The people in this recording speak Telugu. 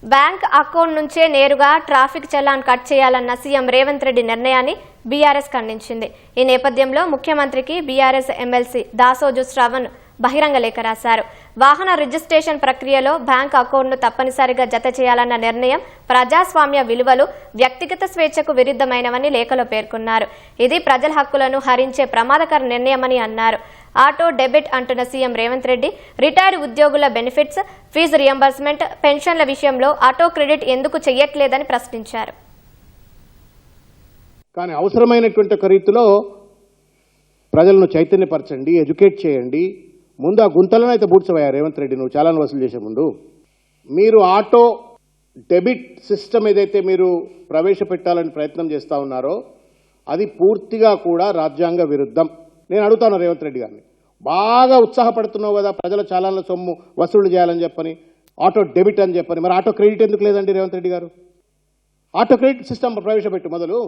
బ్యాంక్ అకౌంట్ నుంచే నేరుగా ట్రాఫిక్ చలాన్ కట్ చేయాలన్న సీఎం రేవంత్ రెడ్డి నిర్ణయాన్ని బీఆర్ఎస్ ఖండించింది. ఈ నేపథ్యంలో ముఖ్యమంత్రికి బీఆర్ఎస్ ఎమ్మెల్సీ దాసోజు శ్రవణ్ బహిరంగ లేఖ రాశారు. వాహన రిజిస్ట్రేషన్ ప్రక్రియలో బ్యాంక్ అకౌంట్ను తప్పనిసరిగా జత చేయాలన్న నిర్ణయం ప్రజాస్వామ్య విలువలు, వ్యక్తిగత స్వేచ్ఛకు విరుద్ధమైనవని లేఖలో పేర్కొన్నారు. ఇది ప్రజల హక్కులను హరించే ప్రమాదకర నిర్ణయమని అన్నారు. ఆటో డెబిట్ అంటున్న సీఎం రేవంత్ రెడ్డి రిటైర్డ్ ఉద్యోగుల బెనిఫిట్స్, ఫీజు రియంబర్స్మెంట్, పెన్షన్ల విషయంలో ఆటో క్రెడిట్ ఎందుకు చేయట్లేదని ప్రశ్నించారు. కానీ అవసరమైనటువంటి ఒక రీతిలో ప్రజలను చైతన్యపరచండి, ఎడ్యుకేట్ చేయండి. ముందు ఆ గుంతలను అయితే బూడ్చవయ్యా రేవంత్ రెడ్డి, నువ్వు చాలా వసూలు చేసే ముందు. మీరు ఆటో డెబిట్ సిస్టమ్ ఏదైతే మీరు ప్రవేశపెట్టాలని ప్రయత్నం చేస్తూ ఉన్నారో అది పూర్తిగా కూడా రాజ్యాంగ విరుద్ధం. నేను అడుగుతాను రేవంత్ రెడ్డి గారిని, బాగా ఉత్సాహపడుతున్నావు కదా ప్రజల చాలాల సొమ్ము వసూలు చేయాలని చెప్పని, ఆటో డెబిట్ అని చెప్పని, మరి ఆటో క్రెడిట్ ఎందుకు లేదండి రేవంత్ రెడ్డి గారు? ఆటో క్రెడిట్ సిస్టమ్ ప్రవేశపెట్టు మొదలు.